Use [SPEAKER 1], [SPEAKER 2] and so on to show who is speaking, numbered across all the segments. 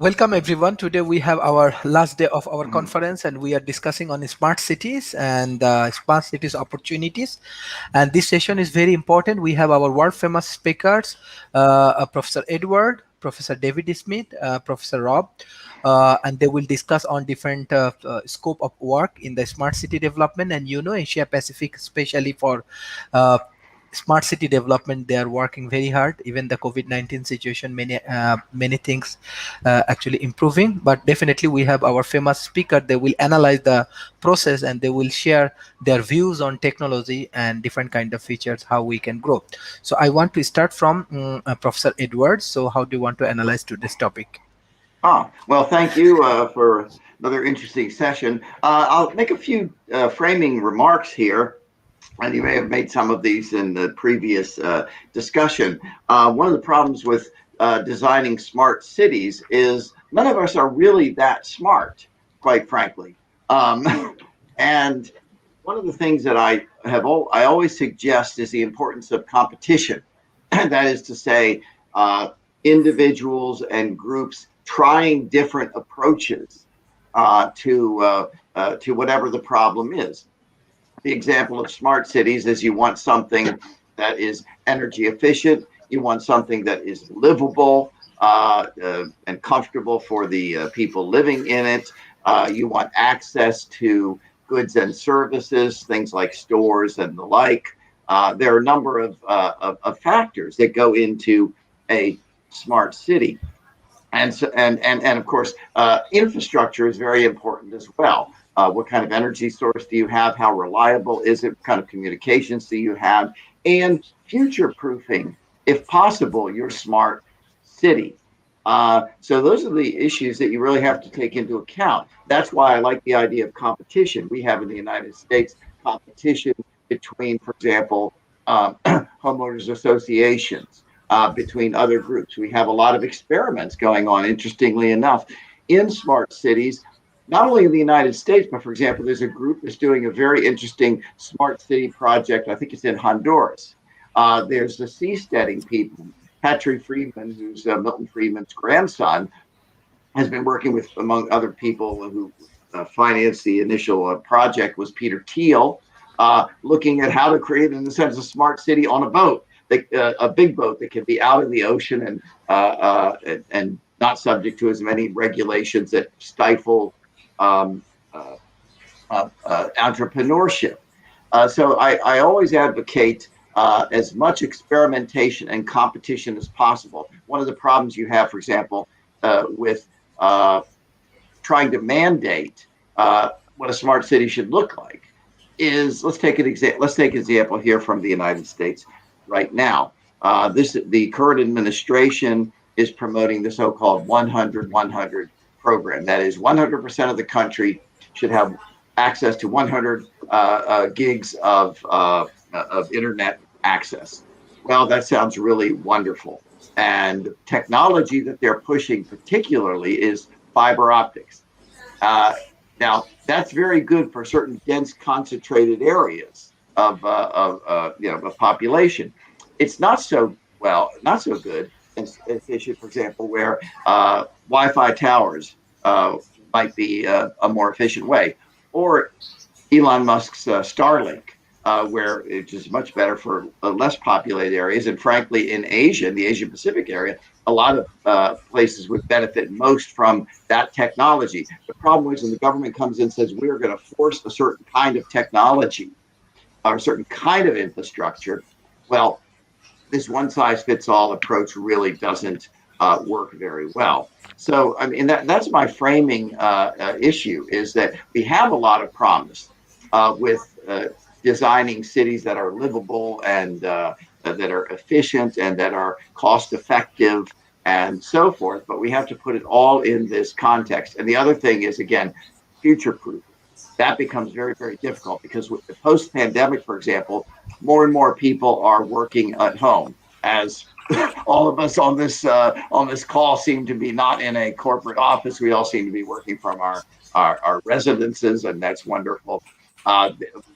[SPEAKER 1] Welcome everyone. Today we have our last day of our conference and we are discussing on smart cities and smart cities opportunities. And this session is very important. We have our world famous speakers, Professor Edward, Professor David Smith, Professor Rob, and they will discuss on different scope of work in the smart city development and Asia Pacific, especially for uh, smart city development. They are working very hard. Even the COVID-19 situation, many things actually improving, but definitely we have our famous speaker. They will analyze the process and they will share their views on technology and different kind of features, how we can grow. So I want to start from Professor Edwards. So how do you want to analyze to this topic?
[SPEAKER 2] Well, thank you for another interesting session. I'll make a few framing remarks here, and you may have made some of these in the previous discussion. One of the problems with designing smart cities is none of us are really that smart, quite frankly. And one of the things that I always suggest is the importance of competition. That is to say, individuals and groups trying different approaches to whatever the problem is. The example of smart cities is you want something that is energy efficient, you want something that is livable and comfortable for the people living in it. You want access to goods and services, things like stores and the like. There are a number of factors that go into a smart city. And of course, infrastructure is very important as well. What kind of energy source do you have? How reliable is it? What kind of communications do you have? And future proofing, if possible, your smart city. So those are the issues that you really have to take into account. That's why I like the idea of competition. We have in the United States competition between, for example, homeowners associations, between other groups. We have a lot of experiments going on, interestingly enough, in smart cities, not only in the United States, but for example, there's a group that's doing a very interesting smart city project. I think it's in Honduras. There's the seasteading people. Patrick Friedman, who's Milton Friedman's grandson, has been working with, among other people who financed the initial project, was Peter Thiel, looking at how to create, in a sense, a smart city on a boat, a big boat that can be out in the ocean and not subject to as many regulations that stifle um, uh, entrepreneurship. So I always advocate as much experimentation and competition as possible. One of the problems you have, for example, with trying to mandate what a smart city should look like is, let's take an example here from the United States right now. The current administration is promoting the so-called 100-100 program. That is, 100% of the country should have access to 100 gigs of internet access. Well, that sounds really wonderful. And technology that they're pushing particularly is fiber optics. Uh, Now, that's very good for certain dense, concentrated areas of population. It's not so good as efficient, for example, where Wi-Fi towers might be a more efficient way, or Elon Musk's Starlink, where it is much better for less populated areas. And frankly, in Asia, in the Asia Pacific area, a lot of places would benefit most from that technology. The problem is when the government comes in and says, we're going to force a certain kind of technology or a certain kind of infrastructure, well, this one size fits all approach really doesn't work very well. So, I mean, that's my framing issue, is that we have a lot of promise with designing cities that are livable and that are efficient and that are cost effective and so forth. But we have to put it all in this context. And the other thing is, again, future proof. That becomes very, very difficult because with the post pandemic, for example, more and more people are working at home, as all of us on this call seem to be not in a corporate office. We all seem to be working from our residences, and that's wonderful.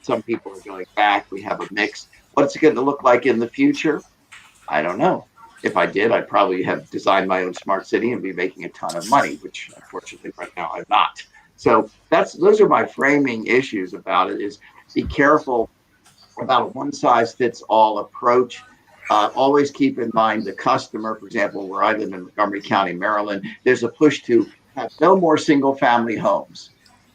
[SPEAKER 2] Some people are going back. We have a mix. What's it going to look like in the future? I don't know. If I did, I'd probably have designed my own smart city and be making a ton of money, which unfortunately right now I'm not. So those are my framing issues about it. Is be careful about a one size fits all approach. Always keep in mind the customer. For example, where I live in Montgomery County, Maryland, there's a push to have no more single family homes.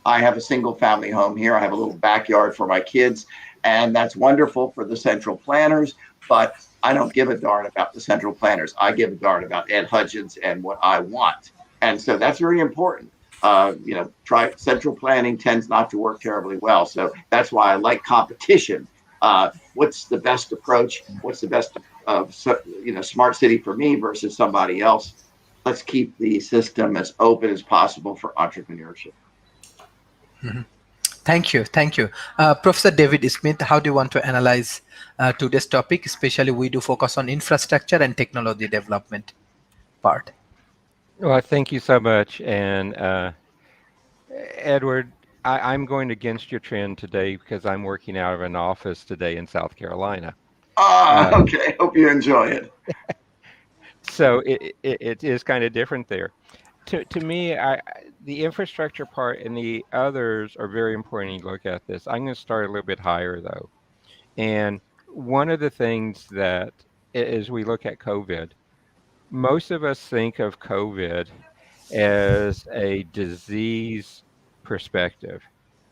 [SPEAKER 2] I have a single family home here. I have a little backyard for my kids, and that's wonderful for the central planners. But I don't give a darn about the central planners. I give a darn about Ed Hudgens and what I want. And so that's very important. Try central planning tends not to work terribly well. So that's why I like competition. What's the best approach? What's the best smart city for me versus somebody else? Let's keep the system as open as possible for entrepreneurship.
[SPEAKER 1] Thank you, thank you. Professor David Smith, how do you want to analyze today's topic? Especially, we do focus on infrastructure and technology development part.
[SPEAKER 3] Well, thank you so much. And Edward, I'm going against your trend today because I'm working out of an office today in South Carolina. Uh,
[SPEAKER 2] Okay. Hope you enjoy it.
[SPEAKER 3] so it is kind of different there. To me, the infrastructure part and the others are very important. You look at this. I'm going to start a little bit higher though. And one of the things that, as we look at COVID, most of us think of COVID as a disease perspective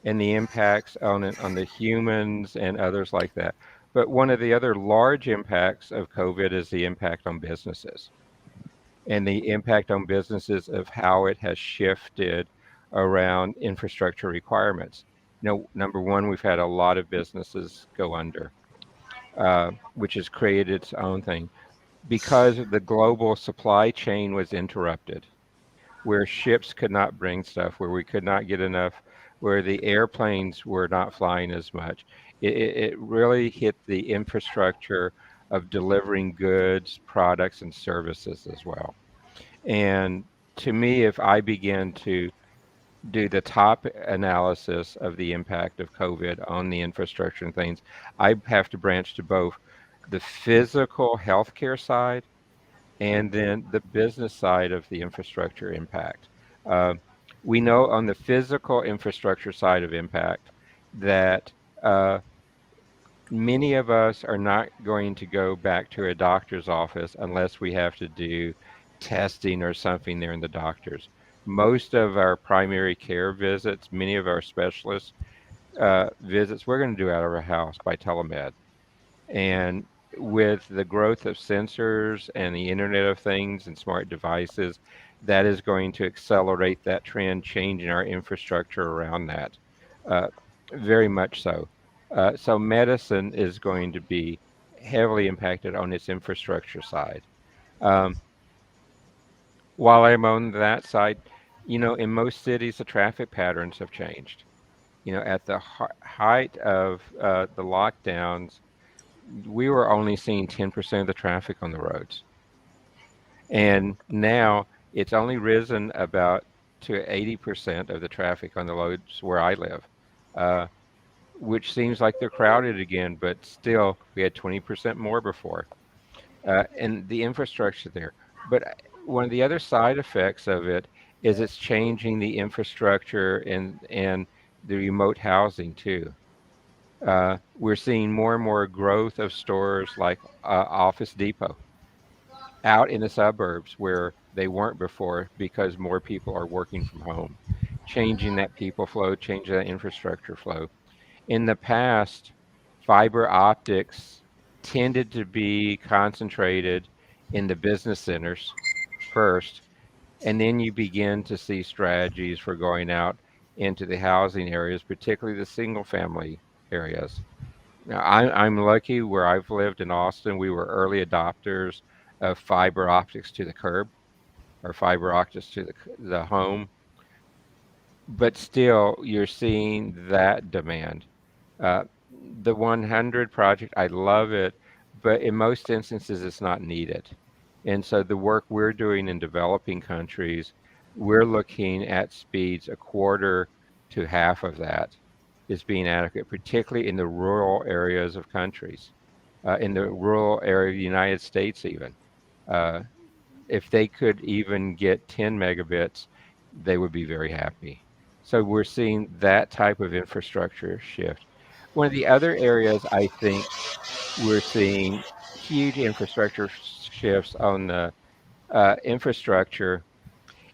[SPEAKER 3] and the impacts on it, on the humans and others like that. But one of the other large impacts of COVID is the impact on businesses and the impact on businesses of how it has shifted around infrastructure requirements. Number one, we've had a lot of businesses go under, which has created its own thing because the global supply chain was interrupted, where ships could not bring stuff, where we could not get enough, where the airplanes were not flying as much. It really hit the infrastructure of delivering goods, products, and services as well. And to me, if I begin to do the top analysis of the impact of COVID on the infrastructure and things, I have to branch to both the physical healthcare side and then the business side of the infrastructure impact. Uh, we know on the physical infrastructure side of impact that many of us are not going to go back to a doctor's office unless we have to do testing or something there in the doctors. Most of our primary care visits, many of our specialist visits, we're going to do out of our house by telemed. And with the growth of sensors and the Internet of Things and smart devices, that is going to accelerate that trend, changing our infrastructure around that. Uh, very much so. So medicine is going to be heavily impacted on its infrastructure side. Um, while I'm on that side, in most cities, the traffic patterns have changed. At the height of the lockdowns, we were only seeing 10% of the traffic on the roads. And now it's only risen about to 80% of the traffic on the roads where I live, uh, which seems like they're crowded again, but still we had 20% more before. And the infrastructure there. But one of the other side effects of it is it's changing the infrastructure and the remote housing too. We're seeing more and more growth of stores like Office Depot out in the suburbs where they weren't before because more people are working from home, changing that people flow, changing that infrastructure flow. In the past, fiber optics tended to be concentrated in the business centers first, and then you begin to see strategies for going out into the housing areas, particularly the single family areas. Now, I'm lucky where I've lived in Austin. We were early adopters of fiber optics to the curb or fiber optics to the home, but still, you're seeing that demand. The 100 project, I love it, but in most instances, it's not needed. And so the work we're doing in developing countries, we're looking at speeds a quarter to half of that is being adequate, particularly in the rural areas of countries, in the rural area of the United States even. Uh, if they could even get 10 megabits, they would be very happy. So we're seeing that type of infrastructure shift. One of the other areas I think we're seeing huge infrastructure shifts on the infrastructure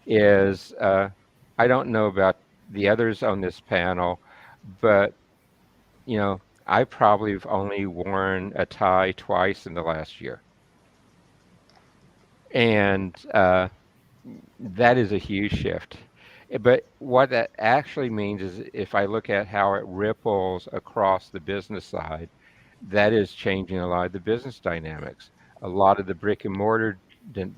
[SPEAKER 3] is I don't know about the others on this panel, but I probably have only worn a tie twice in the last year, and that is a huge shift. But what that actually means is if I look at how it ripples across the business side, that is changing a lot of the business dynamics, a lot of the brick and mortar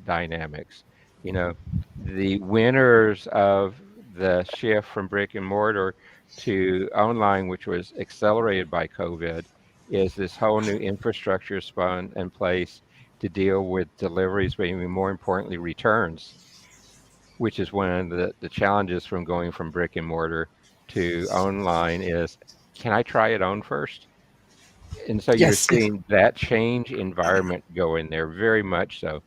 [SPEAKER 3] dynamics. You know, the winners of the shift from brick and mortar to online, which was accelerated by COVID, is this whole new infrastructure spun in place to deal with deliveries, but even more importantly, returns, which is one of the challenges from going from brick and mortar to online is, can I try it on first? And so you're
[SPEAKER 1] Yes, yes.
[SPEAKER 3] seeing that change environment go in there very much so.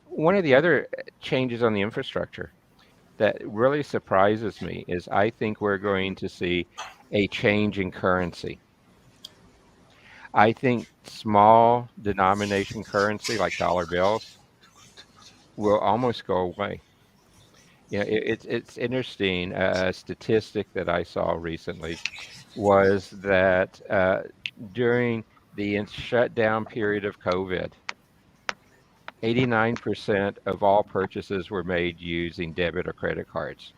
[SPEAKER 3] One of the other changes on the infrastructure that really surprises me is I think we're going to see a change in currency. I think small denomination currency like dollar bills will almost go away. It's interesting. A statistic that I saw recently was that during the shutdown period of COVID, 89% of all purchases were made using debit or credit cards,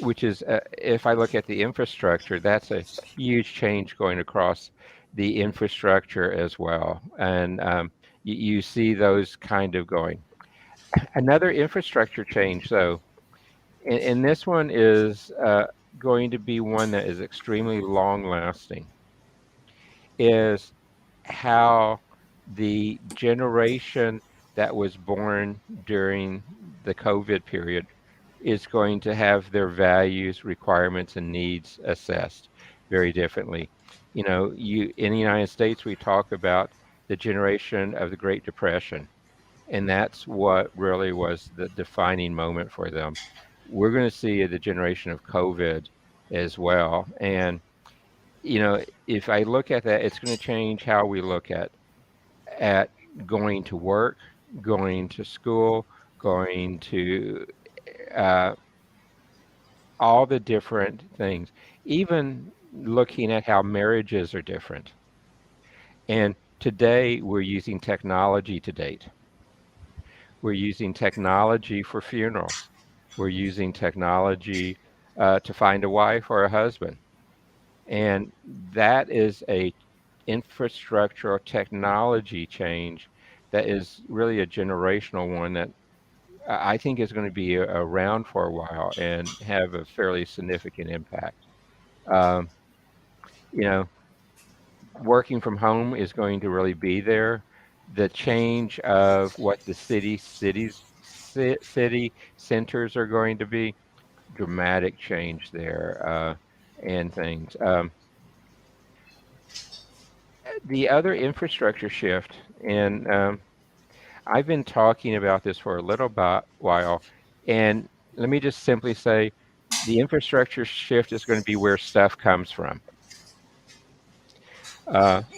[SPEAKER 3] which is, if I look at the infrastructure, that's a huge change going across the infrastructure as well. And you see those kind of going. Another infrastructure change, though, and this one is going to be one that is extremely long lasting, is how the generation that was born during the COVID period is going to have their values, requirements, and needs assessed very differently. You in the United States, we talk about the generation of the Great Depression, and that's what really was the defining moment for them. We're going to see the generation of COVID as well. And, if I look at that, it's going to change how we look at going to work, going to school, going to uh, all the different things, even looking at how marriages are different. And today we're using technology to date. We're using technology for funerals. We're using technology to find a wife or a husband. And that is a infrastructural technology change that is really a generational one that I think is going to be around for a while and have a fairly significant impact. Um, you know, Working from home is going to really be there. The change of what the city centers are going to be, dramatic change there, and things. The other infrastructure shift, and I've been talking about this for a little while, and let me just simply say the infrastructure shift is going to be where stuff comes from.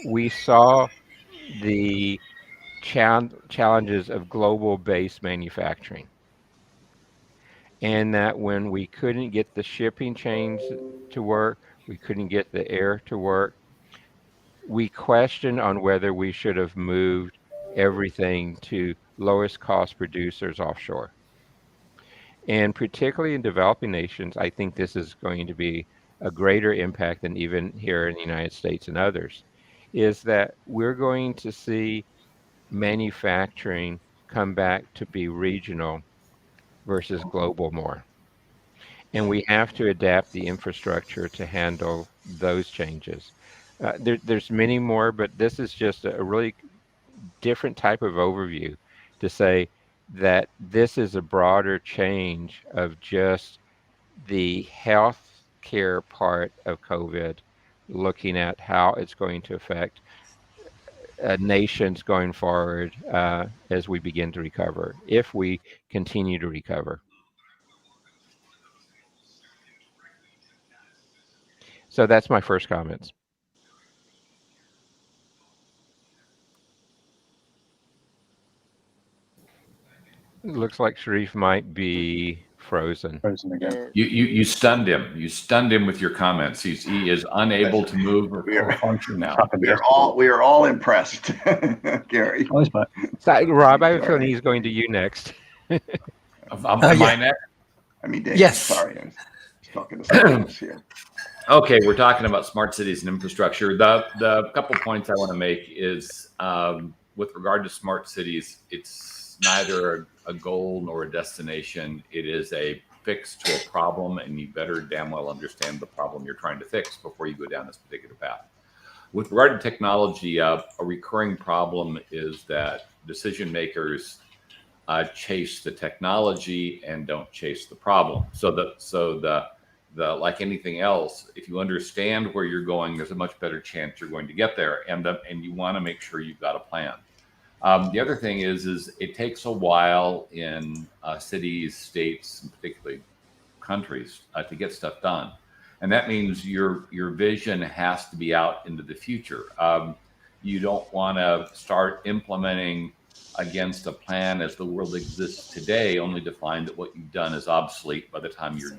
[SPEAKER 3] We saw the challenges of global based manufacturing, and that when we couldn't get the shipping chains to work, we couldn't get the air to work, we questioned on whether we should have moved everything to lowest cost producers offshore. And particularly in developing nations, I think this is going to be a greater impact than even here in the United States and others, is that we're going to see manufacturing come back to be regional versus global more. And we have to adapt the infrastructure to handle those changes. There's many more, but this is just a really different type of overview to say that this is a broader change of just the health care part of COVID, looking at how it's going to affect nations going forward as we begin to recover, if we continue to recover. So that's my first comments. It looks like Sharif might be frozen.
[SPEAKER 4] Frozen again.
[SPEAKER 5] You stunned him. You stunned him with your comments. He is unable to move
[SPEAKER 2] We are-
[SPEAKER 5] or function now.
[SPEAKER 2] We are all impressed, Gary.
[SPEAKER 4] Oh, he's back.
[SPEAKER 3] So, Rob, I have a
[SPEAKER 2] Sorry.
[SPEAKER 3] feeling he's going to you next.
[SPEAKER 5] Am
[SPEAKER 1] yeah.
[SPEAKER 5] I next?
[SPEAKER 2] I mean, Dave,
[SPEAKER 1] Yes.
[SPEAKER 2] sorry, I was talking to someone else here.
[SPEAKER 5] Okay, we're talking about smart cities and infrastructure. The couple points I want to make is with regard to smart cities, it's neither a goal nor a destination. It is a fix to a problem, and you better damn well understand the problem you're trying to fix before you go down this particular path. With regard to technology, a recurring problem is that decision makers chase the technology and don't chase the problem. So the like anything else, if you understand where you're going, there's a much better chance you're going to get there, and you want to make sure you've got a plan. The other thing is it takes a while in cities, states, and particularly countries to get stuff done, and that means your vision has to be out into the future. You don't want to start implementing against a plan as the world exists today, only to find that what you've done is obsolete by the time you're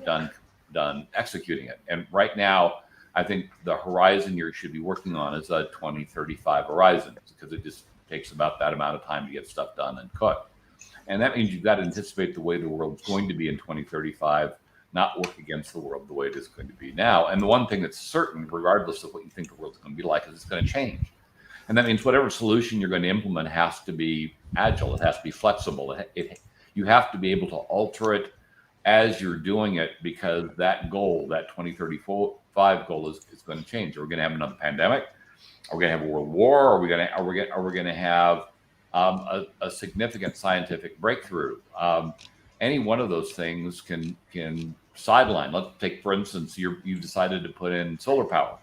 [SPEAKER 5] done executing it. And right now, I think the horizon you should be working on is a 2035 horizon, because it just takes about that amount of time to get stuff done and cooked. And that means you've got to anticipate the way the world's going to be in 2035, not work against the world the way it is going to be now. And the one thing that's certain, regardless of what you think the world's going to be like, is it's going to change. And that means whatever solution you're going to implement has to be agile. It has to be flexible. You have to be able to alter it as you're doing it, because that goal, that 2035 goal, is going to change. Are we going to have another pandemic? Are we going to have a world war? Are we going to have a significant scientific breakthrough? Any one of those things can sideline. Let's take, for instance, you've decided to put in solar power.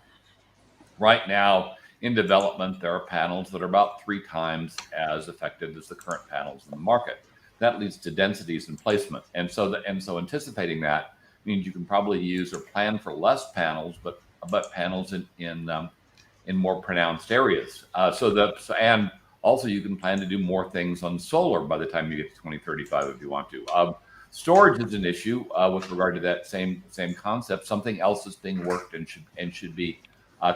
[SPEAKER 5] Right now, in development, there are panels that are about 3 times as effective as the current panels in the market. That leads to densities and placement, and so anticipating that means you can probably use or plan for less panels, but panels in more pronounced areas. And also you can plan to do more things on solar by the time you get to 2035 if you want to. Storage is an issue with regard to that same concept. Something else is being worked and should be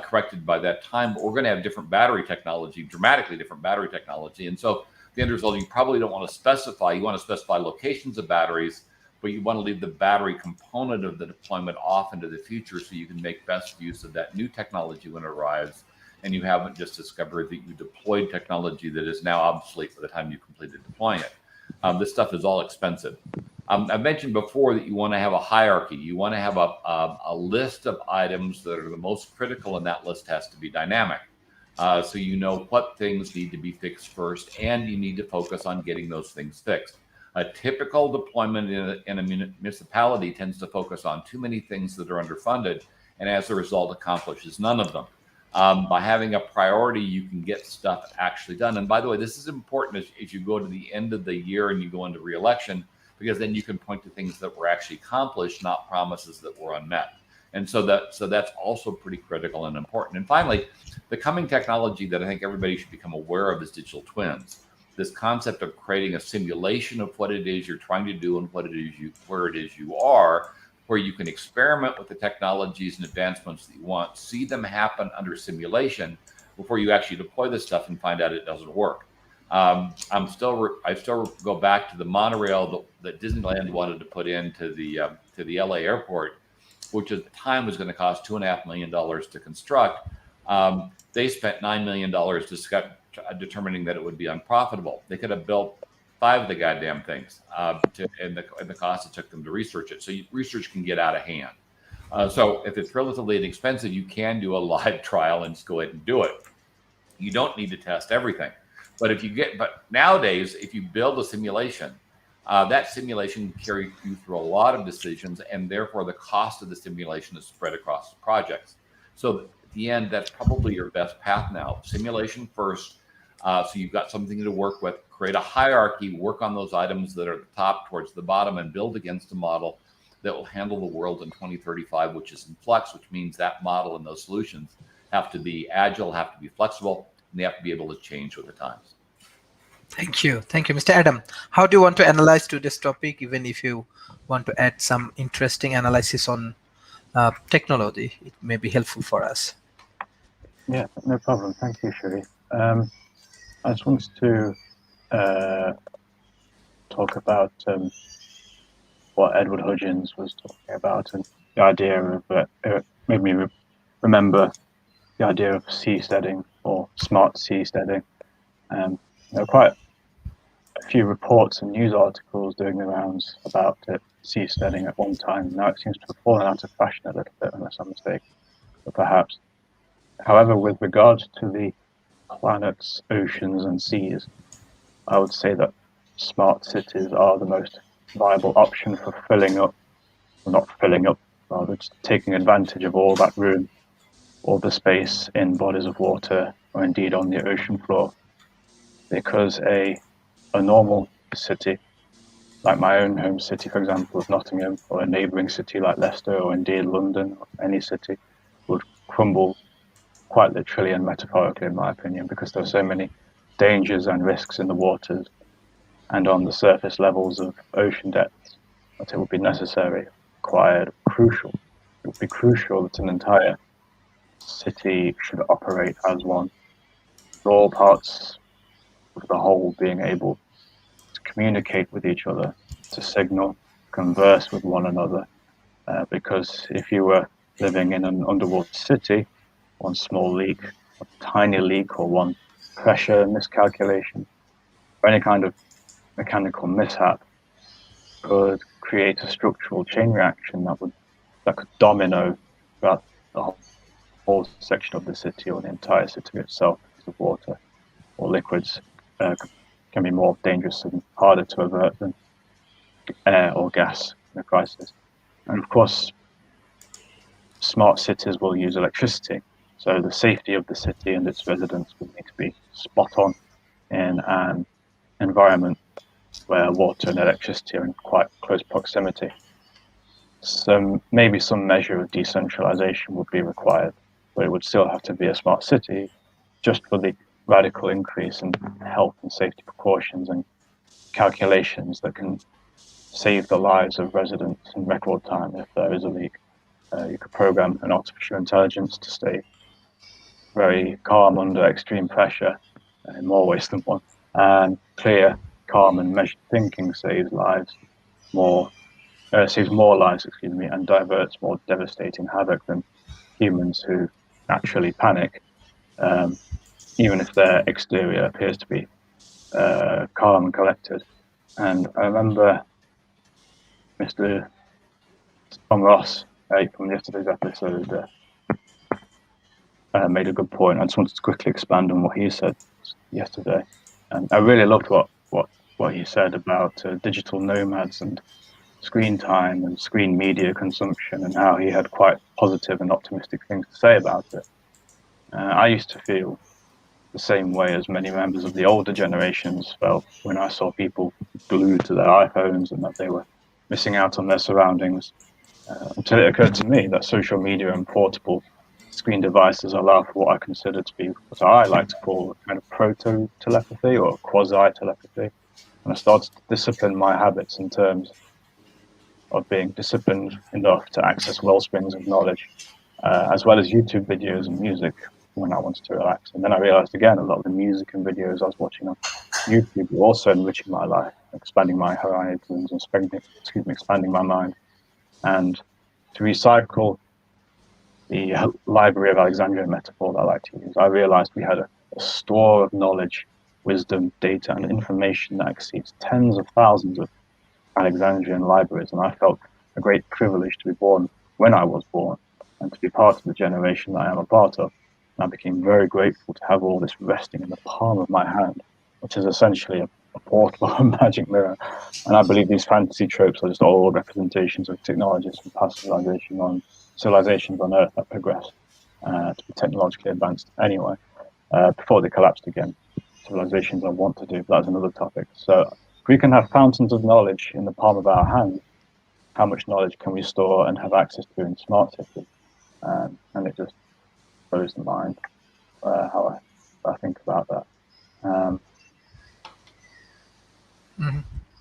[SPEAKER 5] corrected by that time. But we're going to have different battery technology, dramatically different battery technology. And so the end result, you probably don't want to specify. You want to specify locations of batteries, but you want to leave the battery component of the deployment off into the future so you can make best use of that new technology when it arrives. And you haven't just discovered that you deployed technology that is now obsolete by the time you completed deploying it. This stuff is all expensive. I've mentioned before that you want to have a hierarchy. You want to have a list of items that are the most critical, and that list has to be dynamic. So you know what things need to be fixed first, and you need to focus on getting those things fixed. A typical deployment in a municipality tends to focus on too many things that are underfunded, and as a result accomplishes none of them. By having a priority, you can get stuff actually done. And by the way, this is important as you go to the end of the year and you go into re-election, because then you can point to things that were actually accomplished, not promises that were unmet. And so that's also pretty critical and important. And finally, the coming technology that I think everybody should become aware of is digital twins. This concept of creating a simulation of what it is you're trying to do and where it is you are, where you can experiment with the technologies and advancements that you want, see them happen under simulation before you actually deploy this stuff and find out it doesn't work. I still go back to the monorail that Disneyland wanted to put into the LA airport, which at the time was going to cost $2.5 million to construct. They spent $9 million determining that it would be unprofitable. They could have built 5 of the goddamn things, and the cost it took them to research it. So research can get out of hand. So if it's relatively inexpensive, you can do a live trial and just go ahead and do it. You don't need to test everything. But nowadays, if you build a simulation, that simulation can carry you through a lot of decisions, and therefore the cost of the simulation is spread across the projects. So at the end, that's probably your best path now. Simulation first, So you've got something to work with, create a hierarchy, work on those items that are at the top towards the bottom, and build against a model that will handle the world in 2035, which is in flux, which means that model and those solutions have to be agile, have to be flexible, and they have to be able to change with the times.
[SPEAKER 1] Thank you. Thank you, Mr. Adam. How do you want to analyze to this topic, even if you want to add some interesting analysis on technology? It may be helpful for us.
[SPEAKER 4] Yeah, no problem. Thank you, Sharif. I just wanted to talk about what Edward Hudgens was talking about, and the idea of it made me remember the idea of seasteading or smart seasteading. There are quite a few reports and news articles doing the rounds about it, seasteading at one time. Now it seems to have fallen out of fashion a little bit, unless I'm mistaken, but perhaps. However, with regard to the planet's oceans and seas, I would say that smart cities are the most viable option for filling up, or not filling up, rather just taking advantage of all that room, all the space in bodies of water, or indeed on the ocean floor. Because a normal city, like my own home city, for example, of Nottingham, or a neighbouring city like Leicester, or indeed London, or any city, would crumble quite literally and metaphorically, in my opinion, because there are so many dangers and risks in the waters and on the surface levels of ocean depths that it would be necessary, required, crucial. It would be crucial that an entire city should operate as one, with all parts of the whole being able to communicate with each other, to signal, converse with one another. Because if you were living in an underwater city, one small leak, a tiny leak, or one pressure miscalculation, or any kind of mechanical mishap could create a structural chain reaction that could domino throughout the whole section of the city or the entire city itself, because of water or liquids can be more dangerous and harder to avert than air or gas in a crisis. And of course, smart cities will use electricity. So the safety of the city and its residents will need to be spot on in an environment where water and electricity are in quite close proximity. So maybe some measure of decentralization would be required, but it would still have to be a smart city, just for the radical increase in health and safety precautions and calculations that can save the lives of residents in record time if there is a leak. You could program an artificial intelligence to stay very calm under extreme pressure, in more ways than one. And clear, calm, and measured thinking saves more lives, and diverts more devastating havoc than humans who naturally panic, even if their exterior appears to be calm and collected. And I remember Mr. Tom Ross from yesterday's episode made a good point. I just wanted to quickly expand on what he said yesterday. And I really loved what he said about digital nomads and screen time and screen media consumption, and how he had quite positive and optimistic things to say about it. I used to feel the same way as many members of the older generations felt when I saw people glued to their iPhones and that they were missing out on their surroundings, until it occurred to me that social media and portable screen devices allow for what I consider to be what I like to call a kind of proto-telepathy or quasi-telepathy. And I started to discipline my habits in terms of being disciplined enough to access wellsprings of knowledge, as well as YouTube videos and music when I wanted to relax. And then I realized again, a lot of the music and videos I was watching on YouTube were also enriching my life, expanding my horizons, and expanding my mind. And to recycle the Library of Alexandria metaphor that I like to use, I realized we had a store of knowledge, wisdom, data, and information that exceeds tens of thousands of Alexandrian libraries, and I felt a great privilege to be born when I was born and to be part of the generation that I am a part of. And I became very grateful to have all this resting in the palm of my hand, which is essentially a portable magic mirror. And I believe these fantasy tropes are just all representations of technologies from past civilizations on Earth that progressed to be technologically advanced anyway, before they collapsed again. civilizations I want to do, but that's another topic. So if we can have fountains of knowledge in the palm of our hand, how much knowledge can we store and have access to in smart cities? And it just blows the mind how I think about that.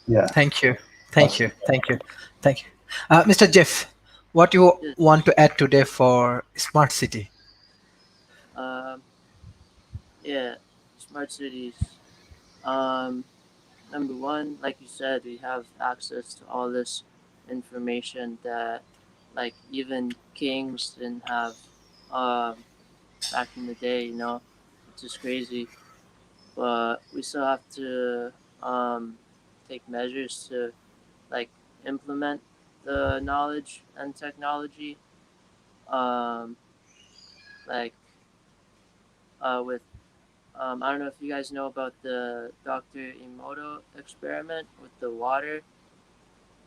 [SPEAKER 4] Yeah.
[SPEAKER 1] Thank you. Thank
[SPEAKER 4] That's,
[SPEAKER 1] you. Thank you. Thank you. Mr. Jeff, what you
[SPEAKER 6] Yes.
[SPEAKER 1] want to add today for smart city?
[SPEAKER 6] Um, yeah, smart cities. Um, Number one, like you said, we have access to all this information that, like, even kings didn't have back in the day. It's just crazy. But we still have to take measures to, like, implement the knowledge and technology. Um, like, with I don't know if you guys know about the Dr. Emoto experiment with the water,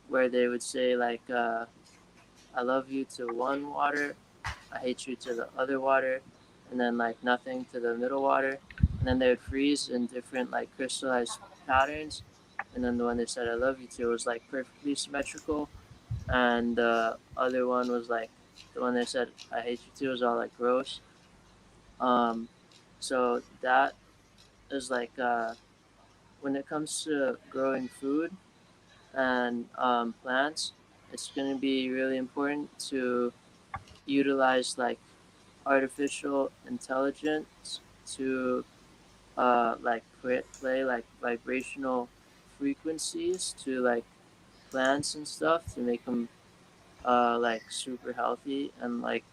[SPEAKER 6] where they would say, like, I love you to one water, I hate you to the other water, and then, like, nothing to the middle water, and then they would freeze in different, like, crystallized patterns, and then the one they said I love you to was, like, perfectly symmetrical, and the other one was, like, the one they said I hate you to was all, like, gross. Um, so that is, like, when it comes to growing food and plants, it's going to be really important to utilize, like, artificial intelligence to like play like vibrational frequencies to, like, plants and stuff to make them like super healthy, and, like,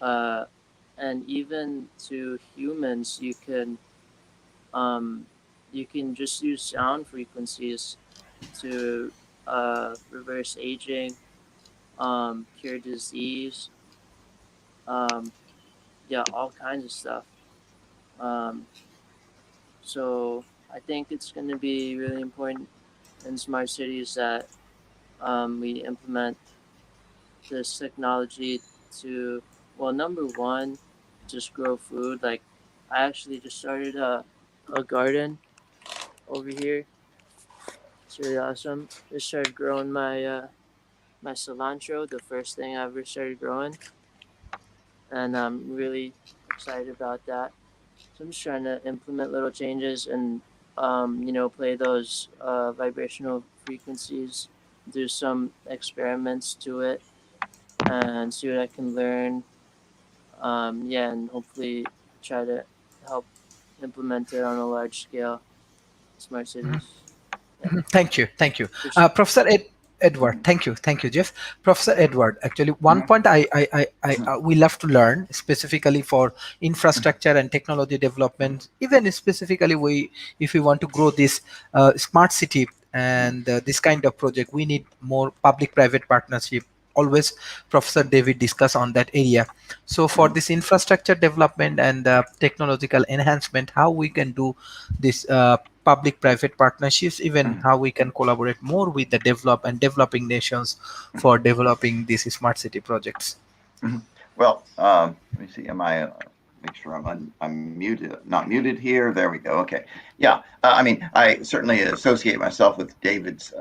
[SPEAKER 6] uh, and even to humans um, you can just use sound frequencies to reverse aging, cure disease, um, yeah, all kinds of stuff. Um, so I think it's going to be really important in smart cities that we implement this technology to, well, number one, just grow food. Like, I actually just started a garden over here. It's really awesome. Just started growing my cilantro, the first thing I ever started growing, and I'm really excited about that. So I'm just trying to implement little changes and play those vibrational frequencies, do some experiments to it, and see what I can learn. Yeah, and hopefully try to help implement it on a large scale, smart cities. Yeah,
[SPEAKER 1] Thank you. Thank you.
[SPEAKER 6] appreciate.
[SPEAKER 1] Professor Edward, thank you. Thank you, Jeff. Professor Edward, actually, one point we love to learn specifically for infrastructure and technology development, even specifically if we want to grow this smart city and this kind of project, we need more public-private partnership. Always Professor David discuss on that area. So for this infrastructure development and technological enhancement, how we can do this public-private partnerships, even how we can collaborate more with the developing nations for developing these smart city projects.
[SPEAKER 2] Well, let me see. Am I? Make sure I'm muted. Not muted here. There we go. Okay. Yeah. I mean, I certainly associate myself with David's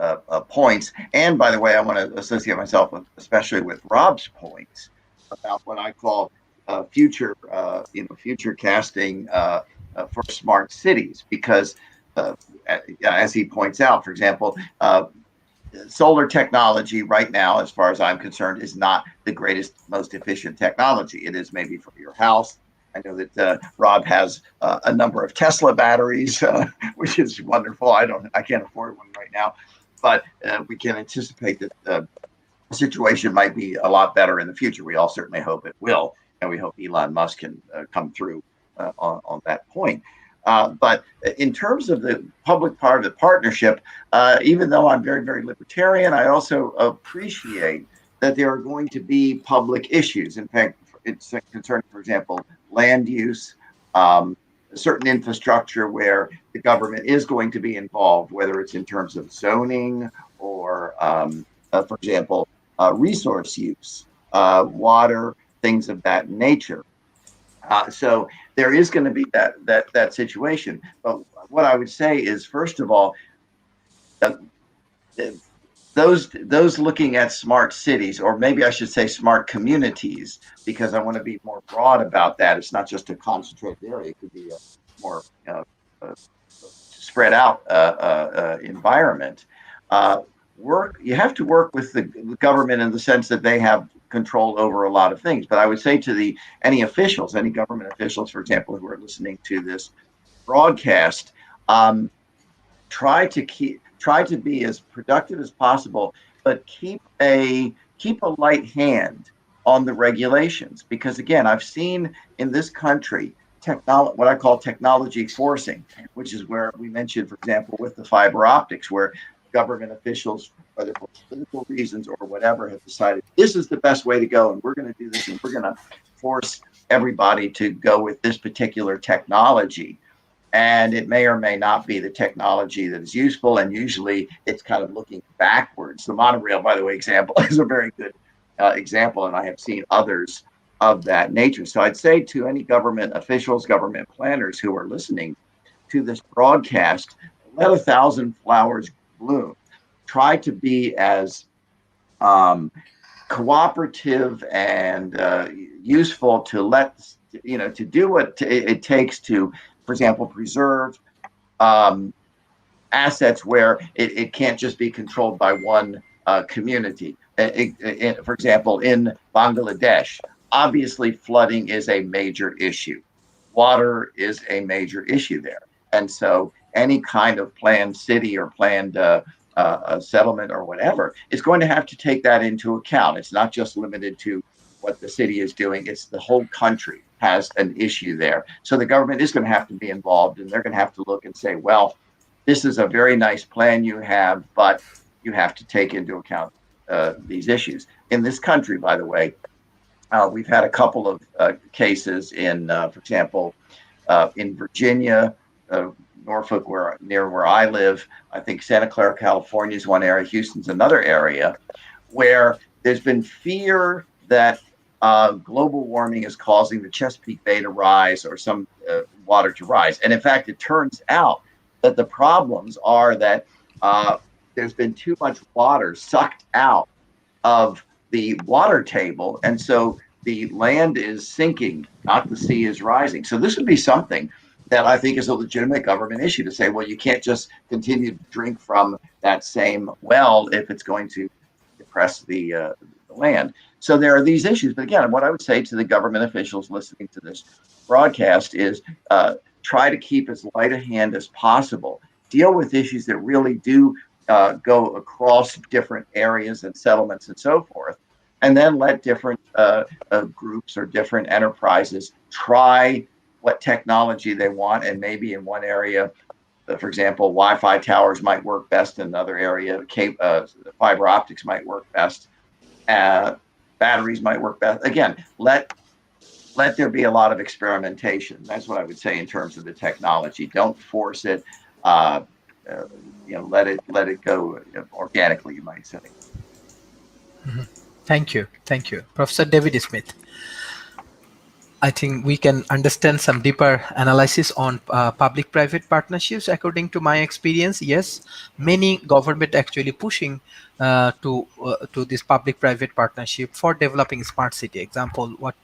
[SPEAKER 2] points, and by the way, I want to associate myself especially with Rob's points about what I call future casting for smart cities, because as he points out, for example, solar technology right now, as far as I'm concerned, is not the greatest, most efficient technology. It is maybe for your house. I know that Rob has a number of Tesla batteries, which is wonderful. I can't afford one right now, but we can anticipate that the situation might be a lot better in the future. We all certainly hope it will, and we hope Elon Musk can come through on that point. But in terms of the public-private partnership, even though I'm very, very libertarian, I also appreciate that there are going to be public issues. In fact, it's concerning, for example, land use, certain infrastructure where the government is going to be involved, whether it's in terms of zoning or, for example, resource use, water, things of that nature. So there is going to be that situation. But what I would say is, first of all, uh, those looking at smart cities, or maybe I should say smart communities, because I want to be more broad about that. It's not just a concentrated area; it could be a more uh, spread out environment. Uh, you have to work with the government in the sense that they have control over a lot of things. But I would say to the any officials, any government officials, for example, who are listening to this broadcast, um, try to be as productive as possible, but keep a light hand on the regulations, because again, I've seen in this country what I call technology forcing, which is where we mentioned, for example, with the fiber optics, where government officials, whether for political reasons or whatever, have decided this is the best way to go, and we're going to do this, and we're going to force everybody to go with this particular technology, and it may or may not be the technology that is useful. And usually it's kind of looking backwards. The monorail, by the way, example is a very good example, and I have seen others of that nature. So I'd say to any government officials, government planners who are listening to this broadcast, let a thousand flowers bloom. Try to be as um, cooperative and useful to to do what it takes to, for example, preserve um, assets where it can't just be controlled by one community. For example, in Bangladesh, obviously flooding is a major issue. Water is a major issue there. And so any kind of planned city or planned settlement or whatever is going to have to take that into account. It's not just limited to what the city is doing, it's the whole country has an issue there. So the government is going to have to be involved, and they're going to have to look and say, well, this is a very nice plan you have, but you have to take into account these issues. In this country, by the way, we've had a couple of cases for example, in Virginia, Norfolk, near where I live. I think Santa Clara, California is one area. Houston's another area where there's been fear that global warming is causing the Chesapeake Bay to rise or some water to rise. And in fact, it turns out that the problems are that there's been too much water sucked out of the water table. And so the land is sinking, not the sea is rising. So this would be something that I think is a legitimate government issue to say, well, you can't just continue to drink from that same well if it's going to depress the land. So there are these issues. But again, what I would say to the government officials listening to this broadcast is try to keep as light a hand as possible. Deal with issues that really do go across different areas and settlements and so forth, and then let different groups or different enterprises try what technology they want. And maybe in one area, for example, Wi-Fi towers might work best. In another area, fiber optics might work best. Batteries might work best. Again, let there be a lot of experimentation. That's what I would say in terms of the technology. Don't force it. Uh, let it go organically, you might say.
[SPEAKER 1] Thank you, Professor David Smith. I think we can understand some deeper analysis on public-private partnerships. According to my experience, yes, many government actually pushing to this public-private partnership for developing smart city. Example, what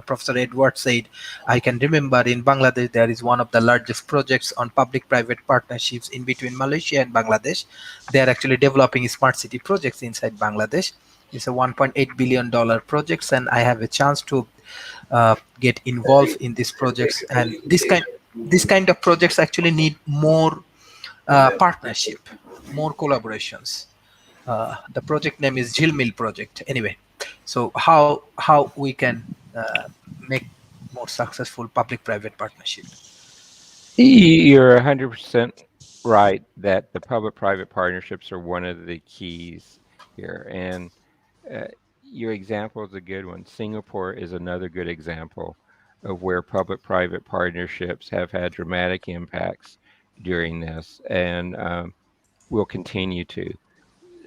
[SPEAKER 1] Professor Edward said, I can remember in Bangladesh there is one of the largest projects on public-private partnerships in between Malaysia and Bangladesh. They are actually developing smart city projects inside Bangladesh. It's a $1.8 billion projects, and I have a chance to get involved in these projects. And this kind of projects actually need more partnership, more collaborations. The project name is Jilmil project. Anyway, so how we can make more successful public-private partnership?
[SPEAKER 3] You're 100% right that the public-private partnerships are one of the keys here. And uh, your example is a good one. Singapore is another good example of where public-private partnerships have had dramatic impacts during this, and will continue to.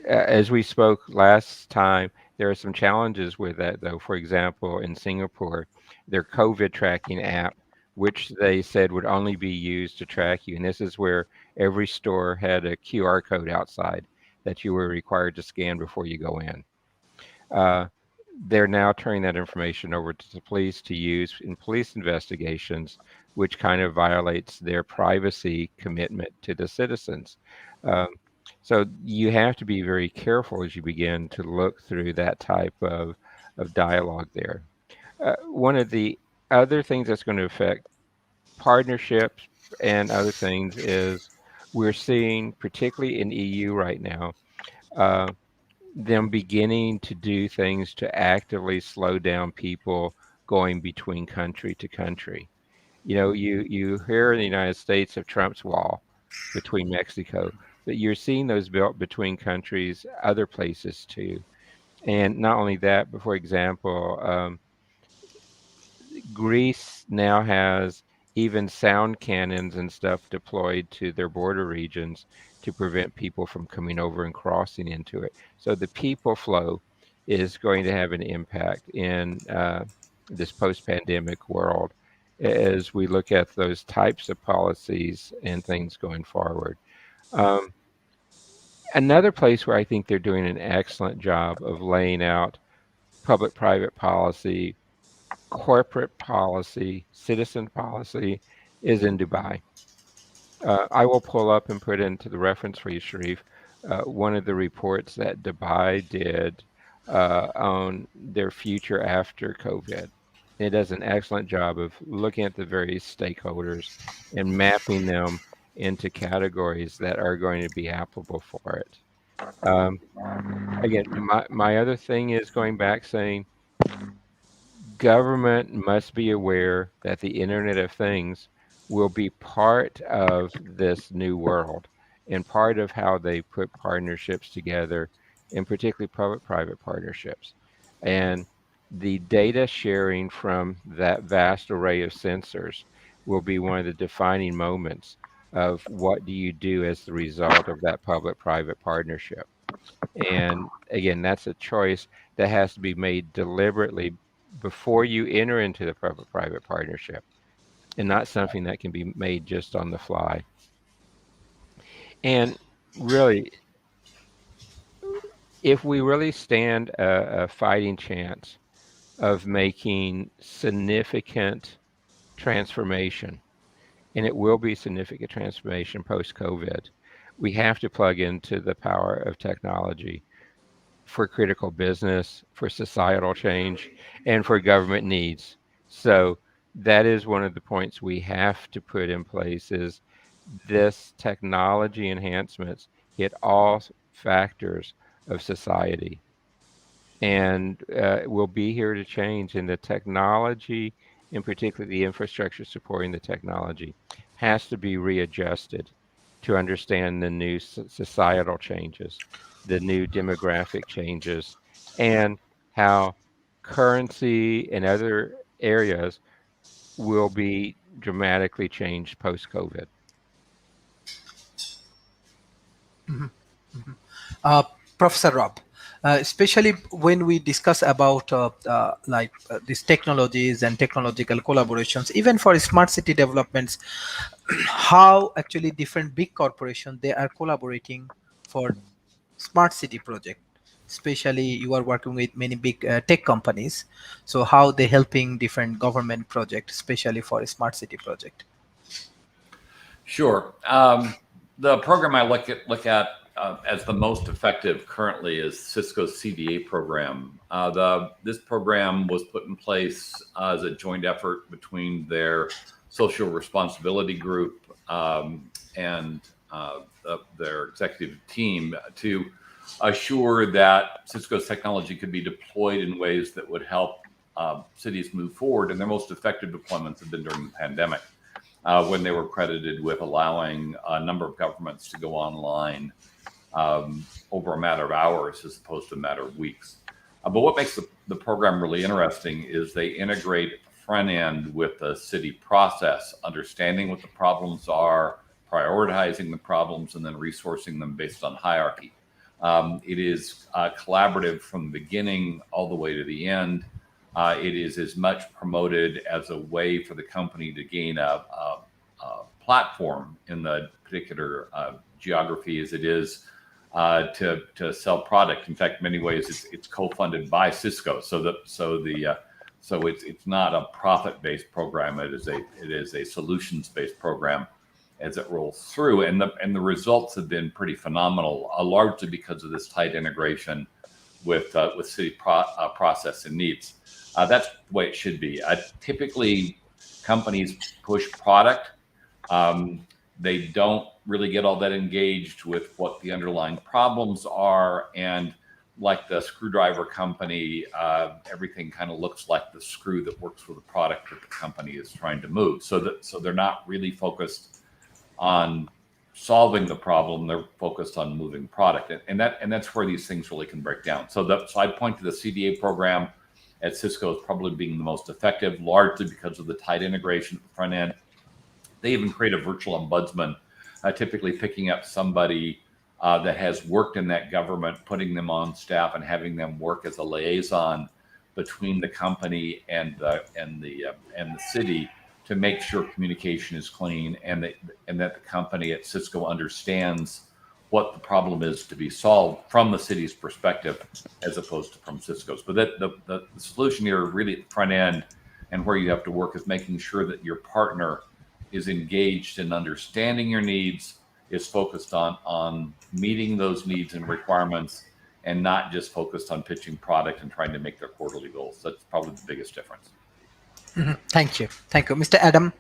[SPEAKER 3] As we spoke last time, There are some challenges with that, though. For example, in Singapore, their COVID tracking app, which they said would only be used to track you, and this is where every store had a QR code outside that you were required to scan before you go in. Uh, they're now turning that information over to the police to use in police investigations, which kind of violates their privacy commitment to the citizens. Um, so you have to be very careful as you begin to look through that type of dialogue there. One of the other things that's going to affect partnerships and other things is we're seeing, particularly in EU right now, uh, them beginning to do things to actively slow down people going between country to country. You know, you hear in the United States of Trump's wall between Mexico, but you're seeing those built between countries, other places too. And not only that, but for example, Greece now has even sound cannons and stuff deployed to their border regions to prevent people from coming over and crossing into it. So the people flow is going to have an impact in this post-pandemic world as we look at those types of policies and things going forward. Um, Another place where I think they're doing an excellent job of laying out public-private policy, corporate policy, citizen policy is in Dubai. I will pull up and put into the reference for you, Sharif, one of the reports that Dubai did on their future after COVID. It does an excellent job of looking at the various stakeholders and mapping them into categories that are going to be applicable for it. Um, Again, my other thing is going back saying government must be aware that the Internet of Things will be part of this new world and part of how they put partnerships together, and particularly public-private partnerships. And the data sharing from that vast array of sensors will be one of the defining moments of what do you do as the result of that public-private partnership. And again, that's a choice that has to be made deliberately before you enter into the public-private partnership, and not something that can be made just on the fly. And really, if we really stand a fighting chance of making significant transformation, and it will be significant transformation post-COVID, we have to plug into the power of technology for critical business, for societal change, and for government needs. So that is one of the points we have to put in place is this technology enhancements hit all factors of society and will be here to change. And the technology, in particular the infrastructure supporting the technology, has to be readjusted to understand the new societal changes, the new demographic changes, and how currency and other areas will be dramatically changed post-COVID.
[SPEAKER 1] uh, Professor Rob, especially when we discuss about these technologies and technological collaborations, even for smart city developments, how actually different big corporations they are collaborating for smart city project. Especially you are working with many big tech companies, so how they helping different government projects, especially for a smart city project.
[SPEAKER 5] Sure. The program I look at as the most effective currently is Cisco's CDA program. This program was put in place as a joint effort between their social responsibility group and their executive team to assure that Cisco's technology could be deployed in ways that would help cities move forward. And their most effective deployments have been during the pandemic. When they were credited with allowing a number of governments to go online over a matter of hours as opposed to a matter of weeks. But what makes the program really interesting is they integrate the front end with the city process, understanding what the problems are, prioritizing the problems, and then resourcing them based on hierarchy. It is collaborative from the beginning all the way to the end. It is as much promoted as a way for the company to gain a platform in the particular geography as it is to sell product. In fact, in many ways, it's co-funded by Cisco. So it's not a profit-based program. It is a solutions-based program as it rolls through, and the results have been pretty phenomenal, largely because of this tight integration with city process and needs. That's the way it should be. Typically, companies push product. They don't really get all that engaged with what the underlying problems are, and like the screwdriver company, everything kind of looks like the screw that works with the product that the company is trying to move. So they're not really focused on solving the problem. They're focused on moving product, and that's where these things really can break down. So I point to the CDA program at Cisco as probably being the most effective, largely because of the tight integration at the front end. They even create a virtual ombudsman, typically picking up somebody that has worked in that government, putting them on staff, and having them work as a liaison between the company and the city to make sure communication is clean, and that the company at Cisco understands what the problem is to be solved from the city's perspective, as opposed to from Cisco's. But the solution here, really at the front end, and where you have to work, is making sure that your partner is engaged in understanding your needs, is focused on meeting those needs and requirements, and not just focused on pitching product and trying to make their quarterly goals. That's probably the biggest difference.
[SPEAKER 1] Thank you, Mr. Adam.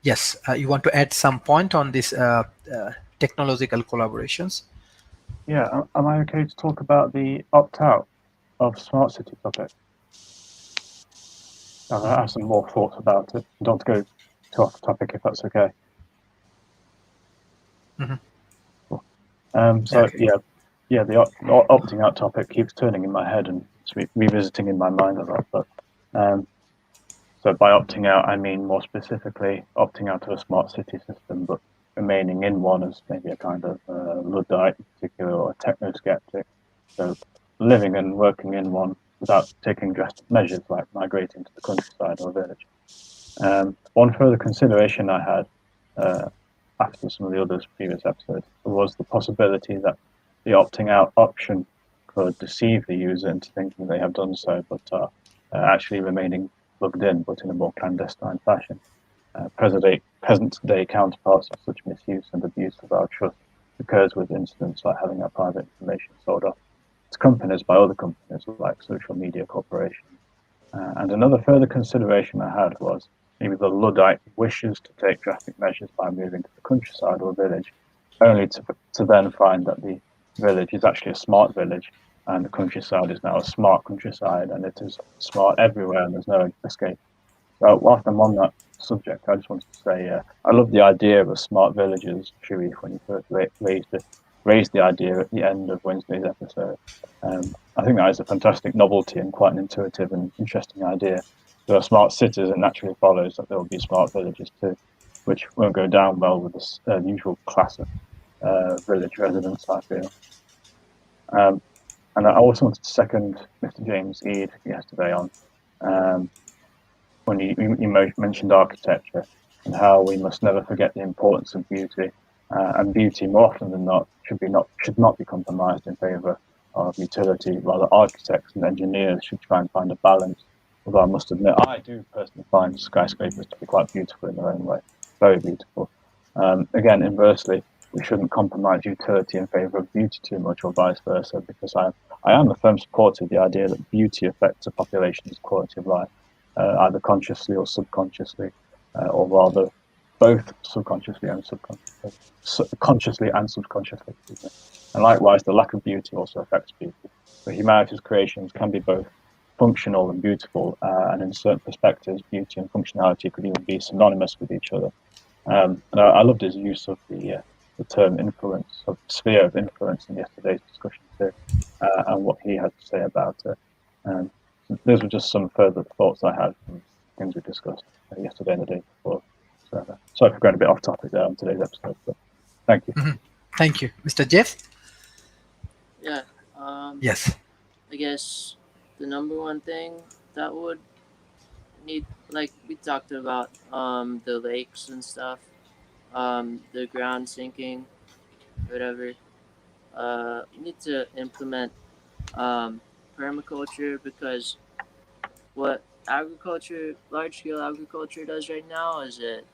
[SPEAKER 1] Yes, you want to add some point on this technological collaborations?
[SPEAKER 4] Yeah, am I okay to talk about the opt-out of smart city topic? I have some more thoughts about it. I don't go too off topic, if that's okay. Cool. The opting out topic keeps turning in my head and revisiting in my mind a lot. But so by opting out, I mean more specifically opting out of a smart city system, but remaining in one as maybe a kind of Luddite in particular, or a techno-skeptic. So living and working in one without taking drastic measures like migrating to the countryside or village. One further consideration I had after some of the others previous episodes was the possibility that the opting out option could deceive the user into thinking they have done so, but actually remaining plugged in, but in a more clandestine fashion. Present-day counterparts of such misuse and abuse of our trust occurs with incidents like having our private information sold off to companies by other companies like social media corporations. And another further consideration I had was maybe the Luddite wishes to take drastic measures by moving to the countryside or village, only to then find that the village is actually a smart village, and the countryside is now a smart countryside, and it is smart everywhere, and there's no escape. So whilst I'm on that subject, I just wanted to say I love the idea of smart villages, Sharif, when you first raised the idea at the end of Wednesday's episode. I think that is a fantastic novelty and quite an intuitive and interesting idea. There are smart cities, and naturally follows that there will be smart villages too, which won't go down well with this usual class of village residents, I feel. And I also wanted to second Mr. James Eade yesterday on when you mentioned architecture and how we must never forget the importance of beauty, and beauty more often than not should not be compromised in favour of utility. Rather, architects and engineers should try and find a balance. Although I must admit, I do personally find skyscrapers to be quite beautiful in their own way, very beautiful. Again, inversely, we shouldn't compromise utility in favour of beauty too much, or vice versa, because I am a firm supporter of the idea that beauty affects a population's quality of life, either consciously or subconsciously, or rather both subconsciously and consciously and subconsciously. And likewise, the lack of beauty also affects beauty. So humanity's creations can be both functional and beautiful, and in certain perspectives, beauty and functionality could even be synonymous with each other. And I loved his use of the term influence, of sphere of influence in yesterday's discussion too, and what he had to say about it. Those were just some further thoughts I had from things we discussed yesterday and the day before. So, sorry for going a bit off topic there on today's episode, but thank you.
[SPEAKER 1] Thank you. Mr. Jeff? Yes.
[SPEAKER 6] I guess the number one thing that would need, like we talked about, the lakes and stuff, the ground sinking, whatever. We need to implement um, permaculture, because what agriculture, large scale agriculture, does right now is it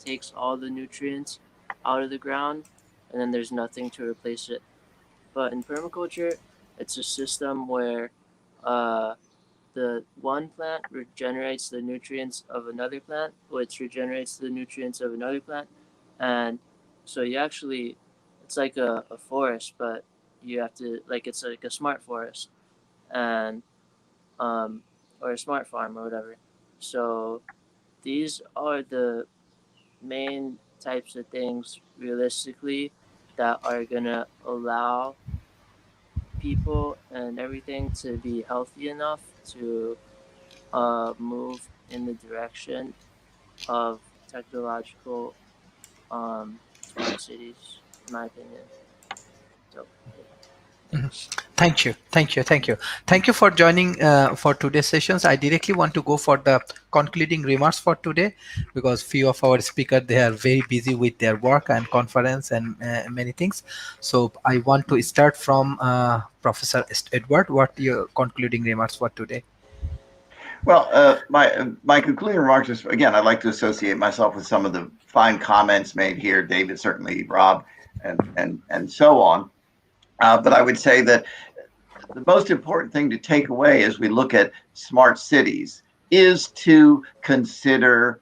[SPEAKER 6] takes all the nutrients out of the ground, and then there's nothing to replace it. But in permaculture, it's a system where uh, the one plant regenerates the nutrients of another plant, which regenerates the nutrients of another plant. And so you actually, it's like a forest, but you have to, like, it's like a smart forest, and, um, or a smart farm or whatever. So these are the main types of things realistically that are gonna allow people and everything to be healthy enough to move in the direction of technological smart cities, in my opinion. So yeah,
[SPEAKER 1] Mhm.
[SPEAKER 6] thanks.
[SPEAKER 1] Thank you, thank you, thank you, thank you for joining for today's sessions. I directly want to go for the concluding remarks for today, because few of our speakers, they are very busy with their work and conference and many things. So I want to start from Professor Edward. What your concluding remarks for today?
[SPEAKER 2] Well, my concluding remarks is, again, I'd like to associate myself with some of the fine comments made here, David, certainly Rob, and so on. But I would say that the most important thing to take away as we look at smart cities is to consider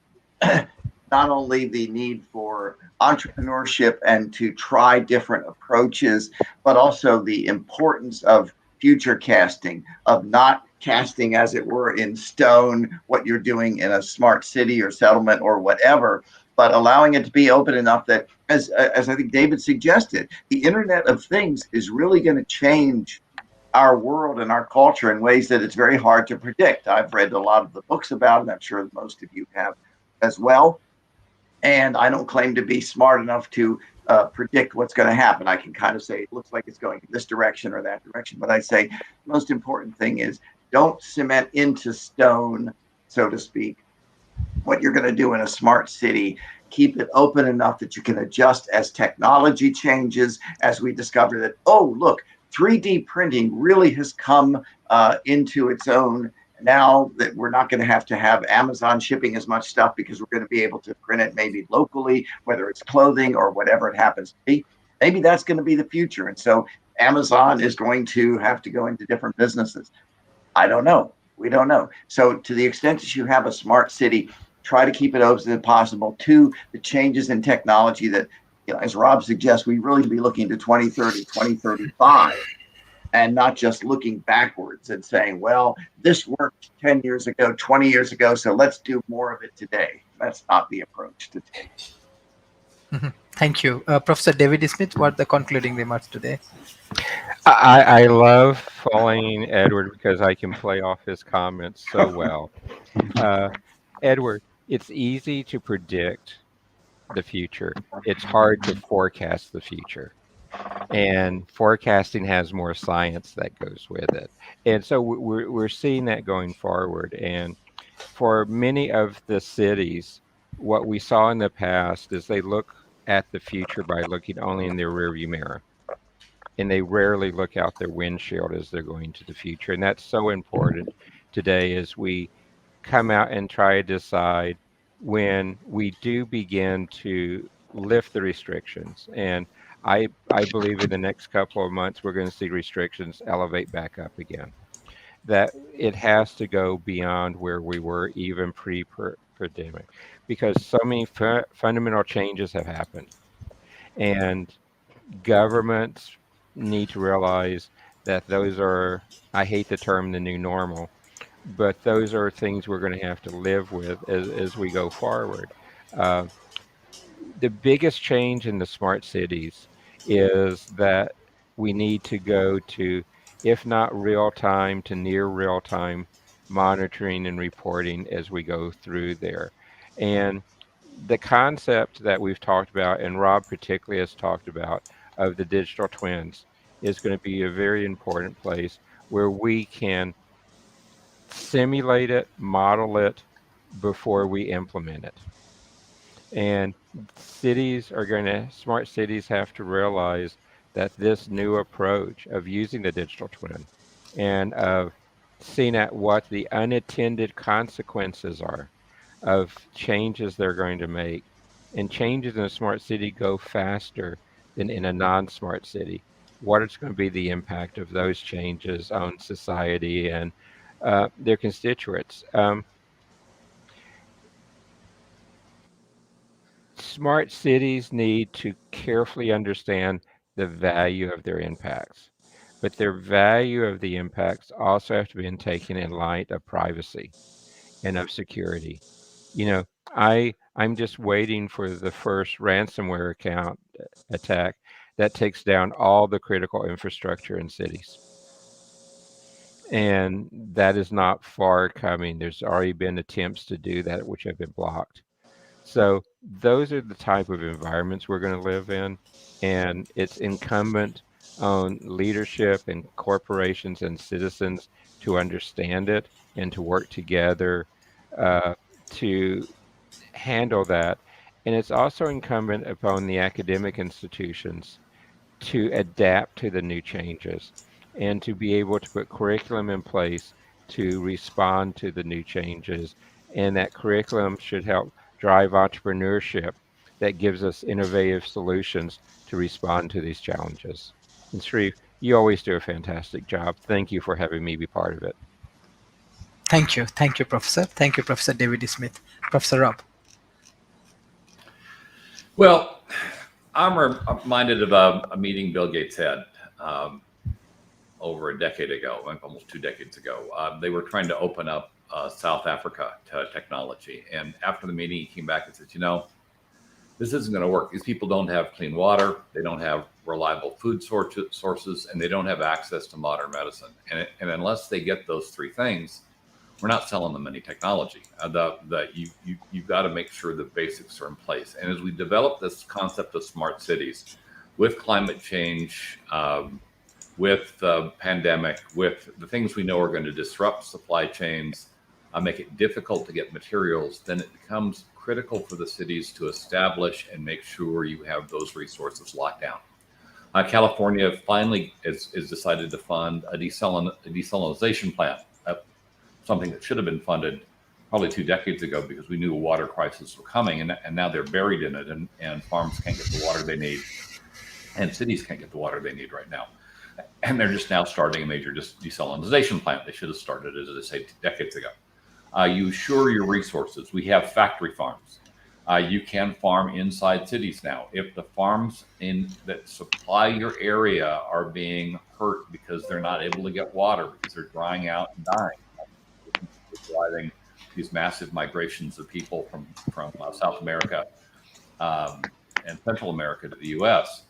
[SPEAKER 2] not only the need for entrepreneurship and to try different approaches, but also the importance of future casting, of not casting, as it were, in stone what you're doing in a smart city or settlement or whatever, but allowing it to be open enough that, as I think David suggested, the Internet of Things is really going to change our world and our culture in ways that it's very hard to predict. I've read a lot of the books about it. I'm sure most of you have as well. And I don't claim to be smart enough to predict what's going to happen. I can kind of say it looks like it's going in this direction or that direction. But I say the most important thing is don't cement into stone, so to speak, what you're going to do in a smart city. Keep it open enough that you can adjust as technology changes, as we discover that, oh, look, 3D printing really has come into its own now, that we're not going to have Amazon shipping as much stuff because we're going to be able to print it maybe locally, whether it's clothing or whatever it happens to be. Maybe that's going to be the future. And so Amazon is going to have to go into different businesses. I don't know. We don't know. So to the extent that you have a smart city, try to keep it open as possible to the changes in technology that, as Rob suggests, we really be looking to 2030, 2035, and not just looking backwards and saying, well, this worked 10 years ago, 20 years ago, so let's do more of it today. That's not the approach to take.
[SPEAKER 1] Mhm. Thank you, Professor David Smith. What the concluding remarks today?
[SPEAKER 3] I love following Edward because I can play off his comments so well. Uh, Edward, it's easy to predict the future. It's hard to forecast the future. And forecasting has more science that goes with it. And so we're seeing that going forward. And for many of the cities, what we saw in the past is they look at the future by looking only in their rearview mirror, and they rarely look out their windshield as they're going to the future. And that's so important today as we come out and try to decide when we do begin to lift the restrictions. And I believe in the next couple of months we're going to see restrictions elevate back up again. That it has to go beyond where we were even pre-pandemic, because so many fundamental changes have happened, and governments need to realize that those are, I hate the term the new normal, but those are things we're going to have to live with as we go forward. Uh, the biggest change in the smart cities is that we need to go to, if not real time, to near real time monitoring and reporting as we go through there. And the concept that we've talked about, and Rob particularly has talked about, of the digital twins is going to be a very important place where we can simulate it, model it before we implement it. And smart cities have to realize that this new approach of using the digital twin and of seeing at what the unintended consequences are of changes they're going to make. And changes in a smart city go faster than in a non-smart city. What is going to be the impact of those changes on society and their constituents? Smart cities need to carefully understand the value of their impacts, but their value of the impacts also have to be taken in light of privacy and of security. You know, I'm just waiting for the first ransomware account attack that takes down all the critical infrastructure in cities. And that is not far coming. There's already been attempts to do that, which have been blocked. So those are the type of environments we're going to live in, and it's incumbent on leadership and corporations and citizens to understand it and to work together uh, to handle that. And it's also incumbent upon the academic institutions to adapt to the new changes and to be able to put curriculum in place to respond to the new changes. And that curriculum should help drive entrepreneurship that gives us innovative solutions to respond to these challenges. And Sharif, you always do a fantastic job. Thank you for having me be part of it.
[SPEAKER 1] Thank you, Professor. Thank you, Professor David Smith. Professor Rob.
[SPEAKER 5] Well, I'm reminded of a meeting Bill Gates had over a decade ago, almost 2 decades ago. They were trying to open up South Africa to technology. And after the meeting, he came back and said, this isn't going to work. These people don't have clean water. They don't have reliable food sources, and they don't have access to modern medicine. And unless they get those three things, we're not selling them any technology. You've got to make sure the basics are in place. And as we develop this concept of smart cities, with climate change, with the pandemic, with the things we know are going to disrupt supply chains, make it difficult to get materials, then it becomes critical for the cities to establish and make sure you have those resources locked down. California finally is decided to fund a desalination plant, something that should have been funded probably 2 decades ago because we knew a water crisis was coming, and now they're buried in it, and farms can't get the water they need, and cities can't get the water they need right now. And they're just now starting a major desalination plant. They should have started it, as I say, 2 decades ago. You assure your resources. We have factory farms. You can farm inside cities now. If the farms that supply your area are being hurt because they're not able to get water, because they're drying out and dying, driving these massive migrations of people from South America and Central America to the U.S.,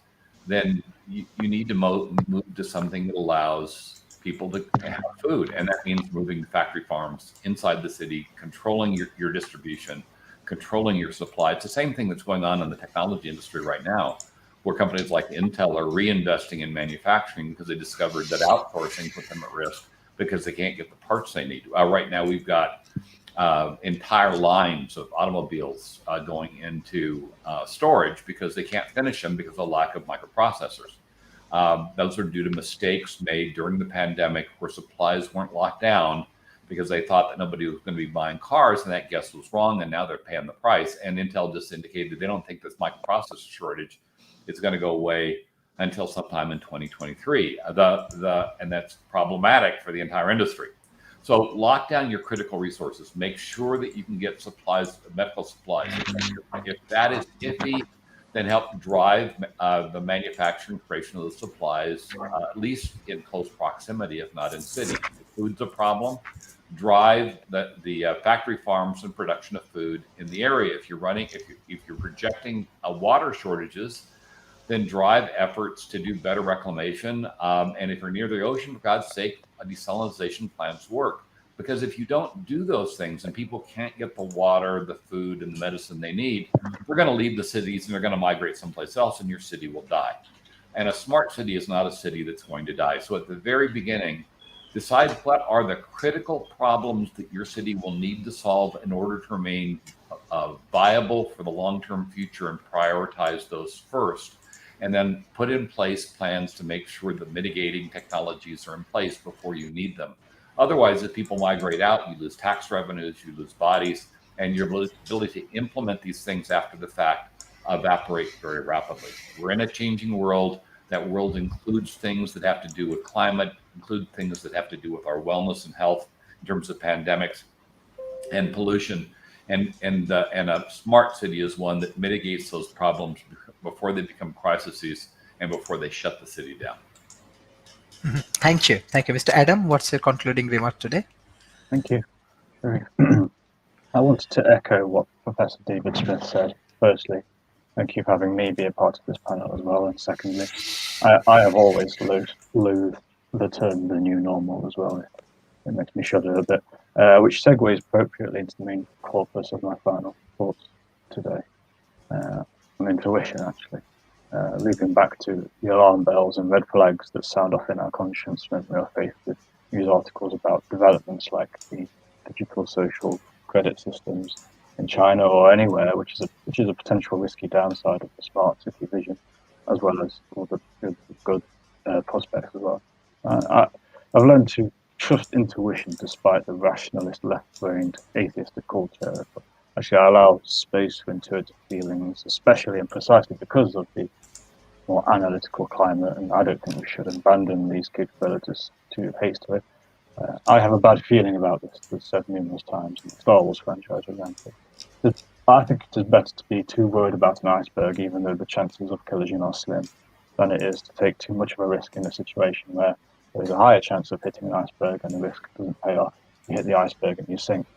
[SPEAKER 5] then you need to move to something that allows people to have food. And that means moving to factory farms inside the city, controlling your distribution, controlling your supply. It's the same thing that's going on in the technology industry right now, where companies like Intel are reinvesting in manufacturing because they discovered that outsourcing put them at risk because they can't get the parts they need. Right now, we've got entire lines of automobiles going into storage because they can't finish them because of lack of microprocessors. Those are due to mistakes made during the pandemic where supplies weren't locked down because they thought that nobody was going to be buying cars, and that guess was wrong, and now they're paying the price. And Intel just indicated they don't think this microprocessor shortage is going to go away until sometime in 2023. And that's problematic for the entire industry. So lock down your critical resources. Make sure that you can get supplies, medical supplies. If that is iffy, then help drive the manufacturing creation of the supplies, at least in close proximity, if not in cities. If food's a problem, drive the factory farms and production of food in the area. If you're projecting water shortages, then drive efforts to do better reclamation. And if you're near the ocean, for God's sake, desalination plants work. Because if you don't do those things and people can't get the water, the food, and the medicine they need, they're going to leave the cities and they're going to migrate someplace else, and your city will die. And a smart city is not a city that's going to die. So at the very beginning, decide what are the critical problems that your city will need to solve in order to remain viable for the long-term future, and prioritize those first. And then put in place plans to make sure the mitigating technologies are in place before you need them. Otherwise, if people migrate out, you lose tax revenues, you lose bodies, and your ability to implement these things after the fact evaporate very rapidly. We're in a changing world. That world includes things that have to do with climate, include things that have to do with our wellness and health in terms of pandemics and pollution. And a smart city is one that mitigates those problems before they become crises and before they shut the city down.
[SPEAKER 1] Thank you. Thank you. Mr. Adam, what's your concluding remark today?
[SPEAKER 4] Thank you. Sharif. I wanted to echo what Professor David Smith said. Firstly, thank you for having me be a part of this panel as well. And secondly, I have always loathed the term the new normal as well. It makes me shudder a bit, which segues appropriately into the main corpus of my final thoughts today. On intuition, actually. Looping back to the alarm bells and red flags that sound off in our conscience when we are faced with news articles about developments like the digital social credit systems in China or anywhere, which is a potential risky downside of the smart city vision, as well as all the good prospects as well. I've learned to trust intuition despite the rationalist, left-brained, atheistic culture. Actually, I allow space for intuitive feelings, especially and precisely because of the more analytical climate, and I don't think we should abandon these capabilities too hastily. I have a bad feeling about this, as said numerous times in the Star Wars franchise, for example. I think it is better to be too worried about an iceberg, even though the chances of collision are slim, than it is to take too much of a risk in a situation where there is a higher chance of hitting an iceberg and the risk doesn't pay off. You hit the iceberg and you sink.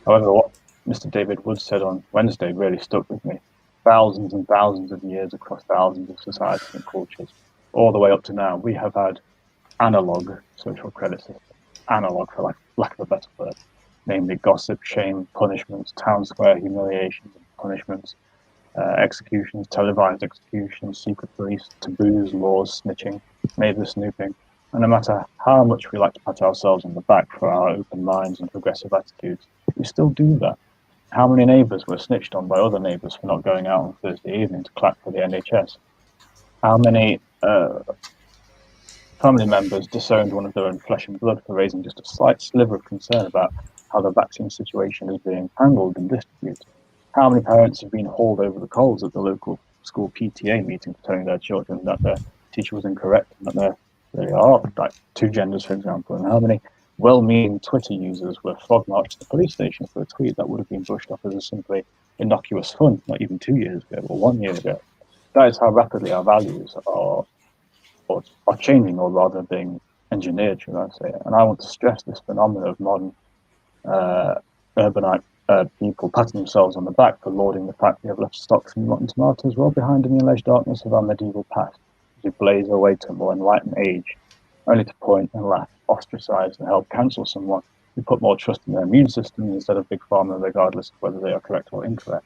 [SPEAKER 4] However, what Mr. David Wood said on Wednesday really stuck with me. Thousands and thousands of years across thousands of societies and cultures, all the way up to now, we have had analog social credit systems. Analog, for lack of a better word, namely gossip, shame, punishments, town square humiliations and punishments, executions, televised executions, secret police, taboos, laws, snitching, neighbour snooping. And no matter how much we like to pat ourselves on the back for our open minds and progressive attitudes, we still do that. How many neighbours were snitched on by other neighbours for not going out on Thursday evening to clap for the NHS? How many family members disowned one of their own flesh and blood for raising just a slight sliver of concern about how the vaccine situation is being handled and distributed? How many parents have been hauled over the coals at the local school PTA meeting for telling their children that their teacher was incorrect and that there are like two genders, for example? And how many well-meaning Twitter users were frog-marched to the police station for a tweet that would have been brushed off as a simply innocuous fun, not even 2 years ago or 1 year ago? That is how rapidly our values are changing, or rather being engineered, should I say. And I want to stress this phenomenon of modern urbanite people patting themselves on the back for lauding the fact we have left stocks and rotten tomatoes well behind in the alleged darkness of our medieval past, as we blaze our way to a more enlightened age, only to point and laugh, ostracize and help cancel someone who put more trust in their immune system instead of big pharma, regardless of whether they are correct or incorrect.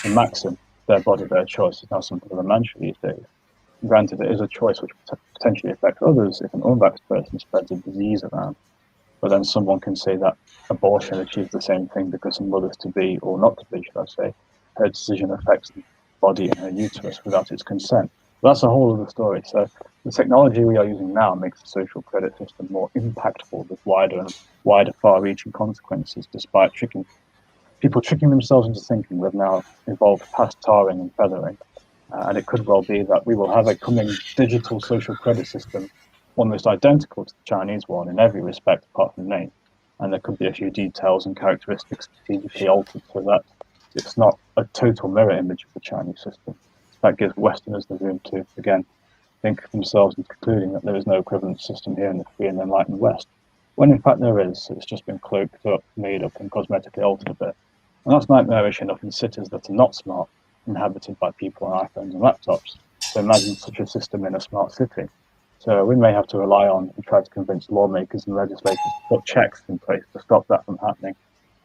[SPEAKER 4] The maxim, their body, their choice, is now something of a mantra these days. Granted, it is a choice which potentially affects others if an unvaxxed person spreads a disease around. But then someone can say that abortion achieves the same thing because a mother-to-be, or not to be, should I say, her decision affects the body and her uterus without its consent. But that's a whole other story. So the technology we are using now makes the social credit system more impactful with wider, far-reaching consequences, despite tricking themselves into thinking we've now evolved past tarring and feathering. And it could well be that we will have a coming digital social credit system almost identical to the Chinese one in every respect apart from name. And there could be a few details and characteristics strategically altered so that it's not a total mirror image of the Chinese system. That gives Westerners the room to, again, think of themselves into concluding that there is no equivalent system here in the free and enlightened West, when in fact there is. It's just been cloaked up, made up, and cosmetically altered a bit. And that's nightmarish enough in cities that are not smart, inhabited by people on iPhones and laptops. So imagine such a system in a smart city. So we may have to rely on and try to convince lawmakers and legislators to put checks in place to stop that from happening,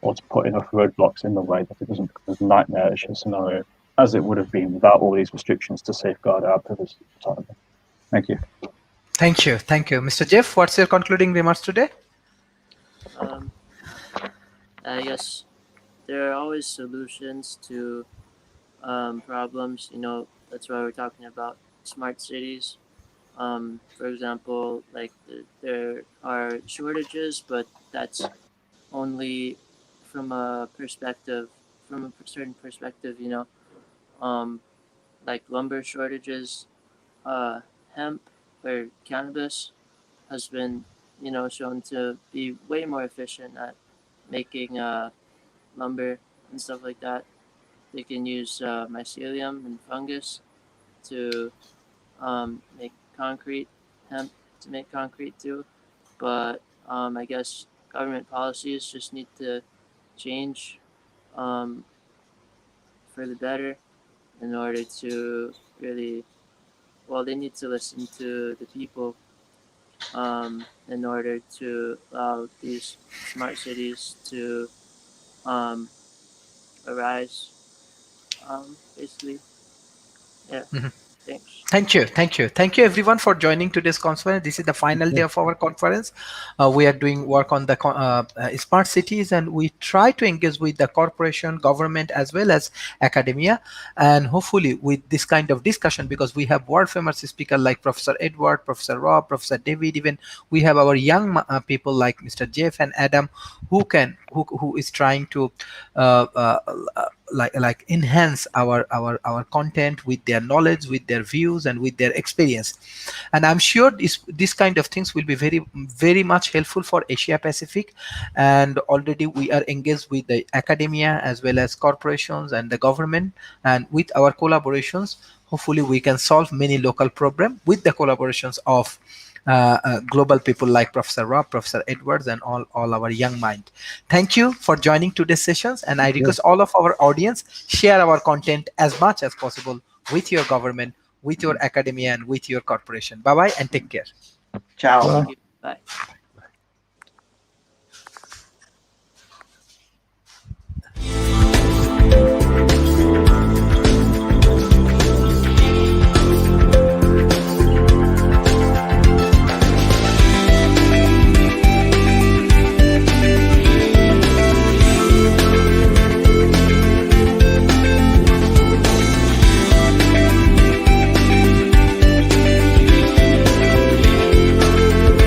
[SPEAKER 4] or to put enough roadblocks in the way that it doesn't become as nightmarish a scenario as it would have been without all these restrictions to safeguard our privacy and autonomy. Thank you.
[SPEAKER 1] Thank you, Mr. Jeff. What's your concluding remarks today?
[SPEAKER 6] Um, I guess there are always solutions to problems. You know, that's why we're talking about smart cities. For example, like there are shortages, but that's only from a perspective, from a certain perspective. You know, um, like lumber shortages, uh, hemp or cannabis has been, you know, shown to be way more efficient at making lumber and stuff like that. They can use mycelium and fungus to make concrete, hemp to make concrete too. But I guess government policies just need to change um, for the better in order to really, well, they need to listen to the people in order to allow these smart cities to um, arise. Basically, yeah. Thanks.
[SPEAKER 1] Thank you, everyone, for joining today's conference. This is the final day of our conference. We are doing work on the smart cities, and we try to engage with the corporation, government, as well as academia. And hopefully, with this kind of discussion, because we have world famous speakers like Professor Edward, Professor Rob, Professor David, even we have our young people like Mr. Jeff and Adam, who is trying to uh, uh, like enhance our content with their knowledge, with their views, and with their experience. And I'm sure this kind of things will be very much helpful for Asia Pacific. And already we are engaged with the academia as well as corporations and the government, and with our collaborations hopefully we can solve many local problem with the collaborations of global people like Professor Rob, Professor Edwards, and all our young mind. Thank you for joining today's sessions, and I request all of our audience share our content as much as possible with your government, with your academia, and with your corporation. Bye bye, and take care.
[SPEAKER 2] Ciao.
[SPEAKER 4] Bye.
[SPEAKER 6] Thank you. Bye.